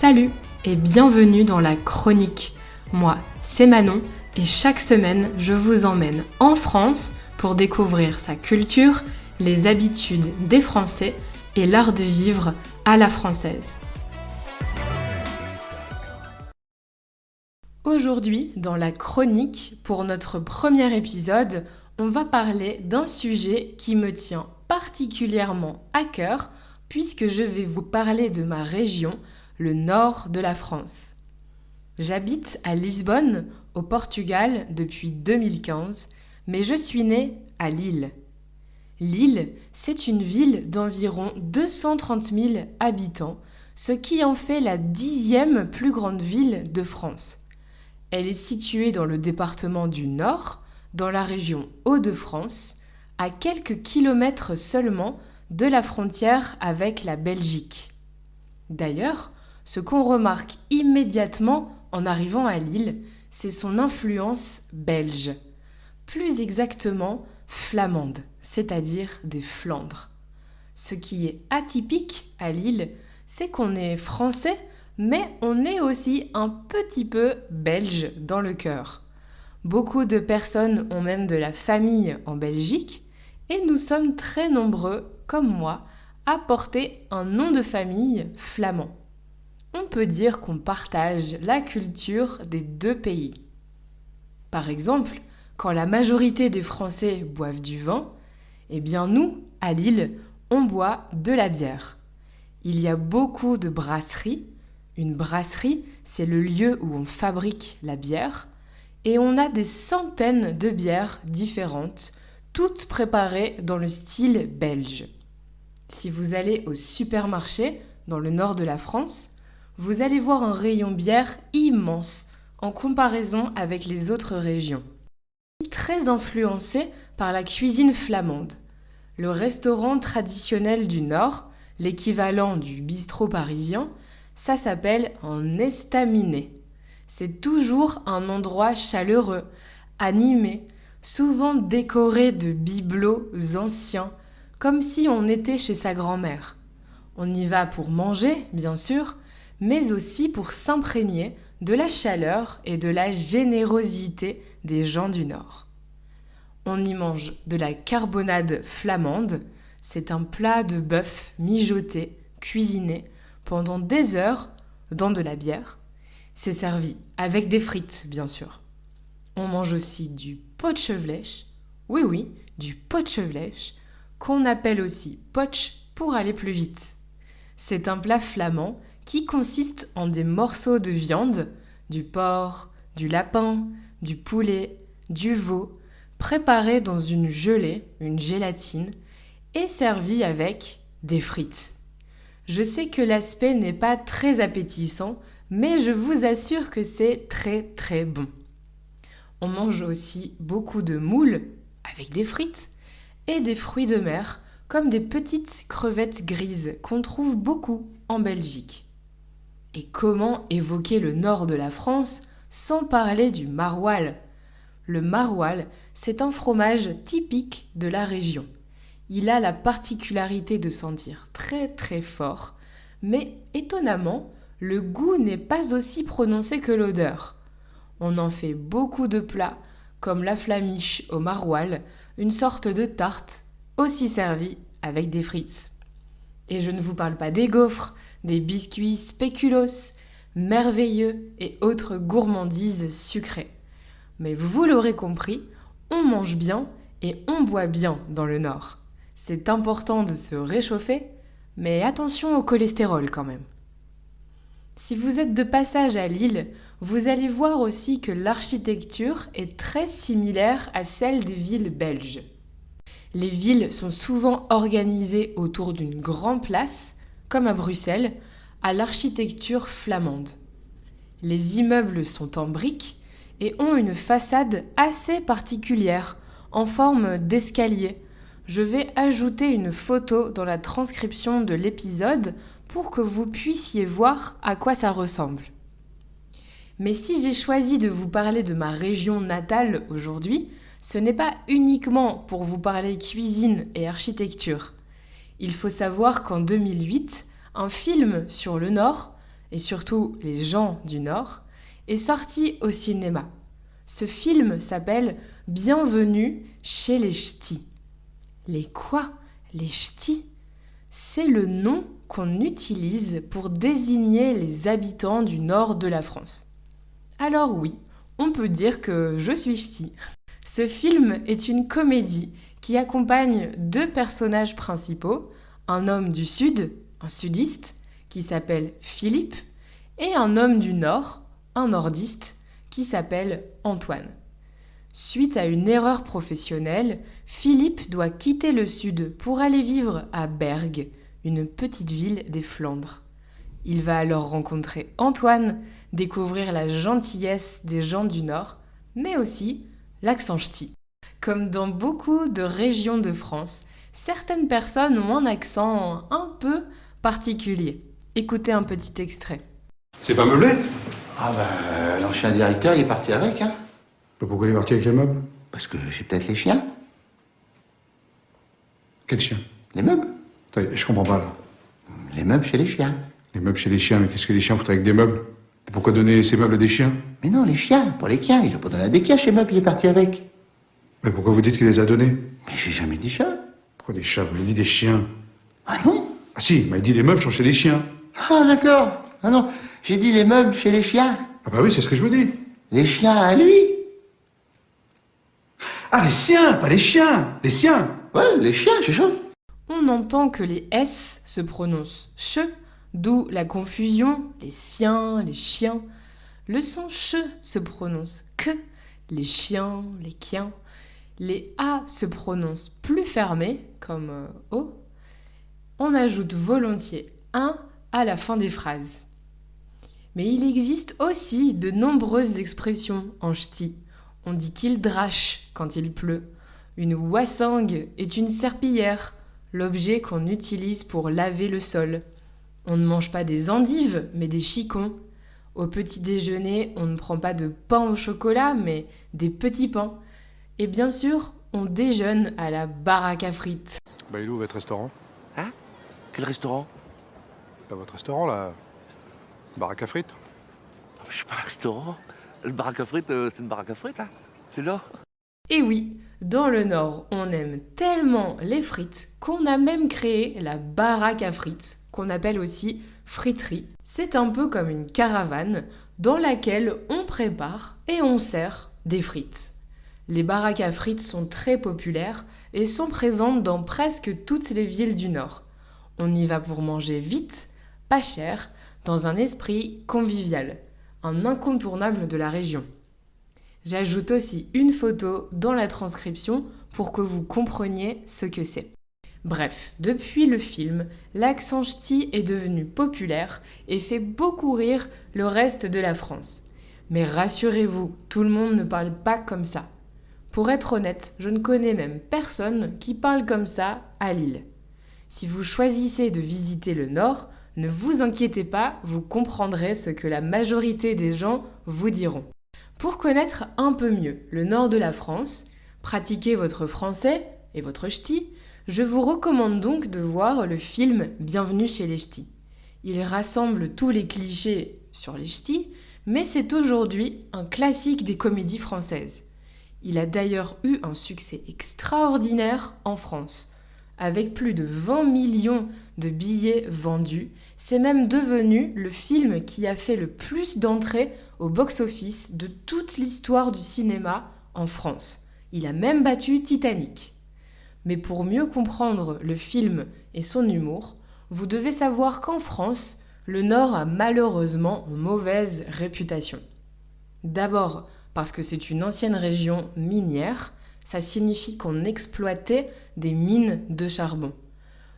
Salut et bienvenue dans la chronique. Moi, c'est Manon et chaque semaine, je vous emmène en France pour découvrir sa culture, les habitudes des Français et l'art de vivre à la française. Aujourd'hui, dans la chronique, pour notre premier épisode, on va parler d'un sujet qui me tient particulièrement à cœur puisque je vais vous parler de ma région, le nord de la France. J'habite à Lisbonne, au Portugal, depuis 2015, mais je suis née à Lille. Lille, c'est une ville d'environ 230 000 habitants, ce qui en fait la 10e plus grande ville de France. Elle est située dans le département du Nord, dans la région Hauts-de-France, à quelques kilomètres seulement de la frontière avec la Belgique. D'ailleurs, ce qu'on remarque immédiatement en arrivant à Lille, c'est son influence belge. Plus exactement, flamande, c'est-à-dire des Flandres. Ce qui est atypique à Lille, c'est qu'on est français, mais on est aussi un petit peu belge dans le cœur. Beaucoup de personnes ont même de la famille en Belgique, et nous sommes très nombreux, comme moi, à porter un nom de famille flamand. On peut dire qu'on partage la culture des deux pays. Par exemple, quand la majorité des Français boivent du vin, eh bien nous, à Lille, on boit de la bière. Il y a beaucoup de brasseries. Une brasserie, c'est le lieu où on fabrique la bière. Et on a des centaines de bières différentes, toutes préparées dans le style belge. Si vous allez au supermarché, dans le nord de la France, vous allez voir un rayon bière immense en comparaison avec les autres régions. Très influencé par la cuisine flamande. Le restaurant traditionnel du Nord, l'équivalent du bistrot parisien, ça s'appelle un estaminet. C'est toujours un endroit chaleureux, animé, souvent décoré de bibelots anciens, comme si on était chez sa grand-mère. On y va pour manger, bien sûr, mais aussi pour s'imprégner de la chaleur et de la générosité des gens du Nord. On y mange de la carbonade flamande, c'est un plat de bœuf mijoté, cuisiné pendant des heures dans de la bière. C'est servi avec des frites, bien sûr. On mange aussi du potchevlech, oui, du potchevlech, qu'on appelle aussi potch pour aller plus vite. C'est un plat flamand qui consiste en des morceaux de viande, du porc, du lapin, du poulet, du veau, préparés dans une gelée, une gélatine, et servis avec des frites. Je sais que l'aspect n'est pas très appétissant, mais je vous assure que c'est très très bon. On mange aussi beaucoup de moules avec des frites et des fruits de mer comme des petites crevettes grises qu'on trouve beaucoup en Belgique. Et comment évoquer le nord de la France sans parler du maroilles ? Le maroilles, c'est un fromage typique de la région. Il a la particularité de sentir très très fort, mais étonnamment, le goût n'est pas aussi prononcé que l'odeur. On en fait beaucoup de plats, comme la flamiche au maroilles, une sorte de tarte, aussi servie avec des frites. Et je ne vous parle pas des gaufres, des biscuits spéculoos, merveilleux et autres gourmandises sucrées. Mais vous l'aurez compris, on mange bien et on boit bien dans le Nord. C'est important de se réchauffer, mais attention au cholestérol quand même. Si vous êtes de passage à Lille, vous allez voir aussi que l'architecture est très similaire à celle des villes belges. Les villes sont souvent organisées autour d'une grande place, comme à Bruxelles, à l'architecture flamande. Les immeubles sont en briques et ont une façade assez particulière, en forme d'escalier. Je vais ajouter une photo dans la transcription de l'épisode pour que vous puissiez voir à quoi ça ressemble. Mais si j'ai choisi de vous parler de ma région natale aujourd'hui, ce n'est pas uniquement pour vous parler cuisine et architecture. Il faut savoir qu'en 2008, un film sur le Nord, et surtout les gens du Nord, est sorti au cinéma. Ce film s'appelle Bienvenue chez les Ch'tis. Les quoi? Les Ch'tis? C'est le nom qu'on utilise pour désigner les habitants du nord de la France. Alors oui, on peut dire que je suis ch'ti. Ce film est une comédie qui accompagne deux personnages principaux, un homme du sud, un sudiste, qui s'appelle Philippe, et un homme du nord, un nordiste, qui s'appelle Antoine. Suite à une erreur professionnelle, Philippe doit quitter le sud pour aller vivre à Bergue, une petite ville des Flandres. Il va alors rencontrer Antoine, découvrir la gentillesse des gens du Nord, mais aussi l'accent ch'ti. Comme dans beaucoup de régions de France, certaines personnes ont un accent un peu particulier. Écoutez un petit extrait. C'est pas meublé? Ah ben, l'ancien directeur, il est parti avec, hein. Pourquoi il est parti avec les meubles? Parce que j'ai peut-être les chiens. Quel chien? Les meubles. Attends, je comprends pas là. Les meubles chez les chiens. Les meubles chez les chiens, mais qu'est-ce que les chiens foutent avec des meubles? Pourquoi donner ces meubles à des chiens? Mais non, les chiens, pour les chiens. Ils ont pas donné à des chiens chez meubles, il est parti avec. Mais pourquoi vous dites qu'il les a donnés? Mais j'ai jamais dit ça. Pourquoi des chats? Vous avez dit des chiens. Ah non? Ah si, il m'a dit les meubles sont chez les chiens. Ah d'accord. Ah non, j'ai dit les meubles chez les chiens. Ah bah oui, c'est ce que je vous dis. Les chiens à lui. Ah, les siens, pas les chiens. Les siens. Ouais, les chiens, c'est ça. On entend que les S se prononcent che, d'où la confusion, les siens, les chiens. Le son che se prononce que, les chiens, les quiens. Les A se prononcent plus fermés, comme O. On ajoute volontiers un à la fin des phrases. Mais il existe aussi de nombreuses expressions en ch'ti. On dit qu'il drache quand il pleut. Une wassingue est une serpillière, l'objet qu'on utilise pour laver le sol. On ne mange pas des endives, mais des chicons. Au petit déjeuner, on ne prend pas de pain au chocolat, mais des petits pains. Et bien sûr, on déjeune à la baraque à frites. Bah, il est où votre restaurant? Hein? Quel restaurant? Bah, votre restaurant là. Baraque à frites. Je suis pas un restaurant. Le baraque à frites, c'est une baraque à frites, hein? C'est là. Et oui, dans le Nord, on aime tellement les frites qu'on a même créé la baraque à frites, qu'on appelle aussi friterie. C'est un peu comme une caravane dans laquelle on prépare et on sert des frites. Les baraques à frites sont très populaires et sont présentes dans presque toutes les villes du Nord. On y va pour manger vite, pas cher, dans un esprit convivial, un incontournable de la région. J'ajoute aussi une photo dans la transcription pour que vous compreniez ce que c'est. Bref, depuis le film, l'accent ch'ti est devenu populaire et fait beaucoup rire le reste de la France. Mais rassurez-vous, tout le monde ne parle pas comme ça. Pour être honnête, je ne connais même personne qui parle comme ça à Lille. Si vous choisissez de visiter le Nord, ne vous inquiétez pas, vous comprendrez ce que la majorité des gens vous diront. Pour connaître un peu mieux le nord de la France, pratiquer votre français et votre ch'ti, je vous recommande donc de voir le film Bienvenue chez les ch'tis. Il rassemble tous les clichés sur les ch'tis, mais c'est aujourd'hui un classique des comédies françaises. Il a d'ailleurs eu un succès extraordinaire en France. Avec plus de 20 millions de billets vendus, c'est même devenu le film qui a fait le plus d'entrées au box-office de toute l'histoire du cinéma en France. Il a même battu Titanic. Mais pour mieux comprendre le film et son humour, vous devez savoir qu'en France, le Nord a malheureusement une mauvaise réputation. D'abord parce que c'est une ancienne région minière, ça signifie qu'on exploitait des mines de charbon.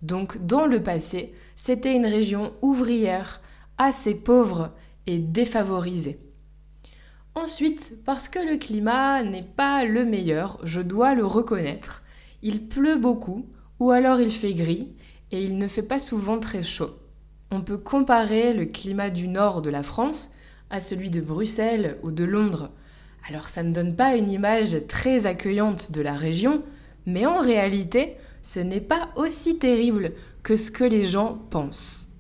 Donc dans le passé, c'était une région ouvrière, assez pauvre et défavorisée. Ensuite, parce que le climat n'est pas le meilleur, je dois le reconnaître. Il pleut beaucoup, ou alors il fait gris, et il ne fait pas souvent très chaud. On peut comparer le climat du nord de la France à celui de Bruxelles ou de Londres. Alors ça ne donne pas une image très accueillante de la région, mais en réalité, ce n'est pas aussi terrible que ce que les gens pensent.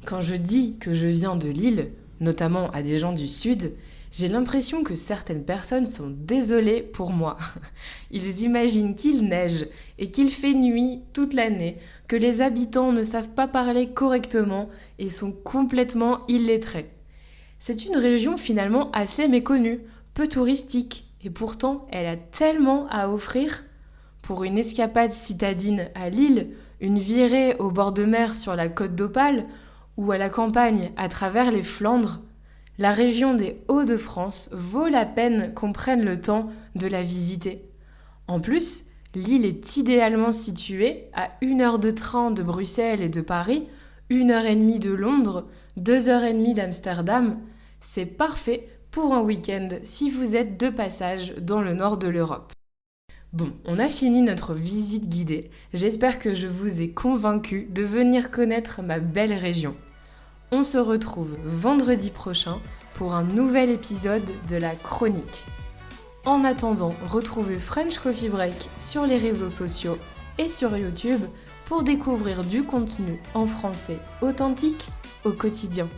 Quand je dis que je viens de Lille, notamment à des gens du Sud, j'ai l'impression que certaines personnes sont désolées pour moi. Ils imaginent qu'il neige et qu'il fait nuit toute l'année, que les habitants ne savent pas parler correctement et sont complètement illettrés. C'est une région finalement assez méconnue, peu touristique, et pourtant elle a tellement à offrir. Pour une escapade citadine à Lille, une virée au bord de mer sur la côte d'Opale, ou à la campagne à travers les Flandres, la région des Hauts-de-France vaut la peine qu'on prenne le temps de la visiter. En plus, Lille est idéalement située à 1 heure de train de Bruxelles et de Paris, 1 heure et demie de Londres, 2 heures et demie d'Amsterdam. C'est parfait pour un week-end si vous êtes de passage dans le nord de l'Europe. Bon, on a fini notre visite guidée. J'espère que je vous ai convaincu de venir connaître ma belle région. On se retrouve vendredi prochain pour un nouvel épisode de la chronique. En attendant, retrouvez French Coffee Break sur les réseaux sociaux et sur YouTube pour découvrir du contenu en français authentique au quotidien.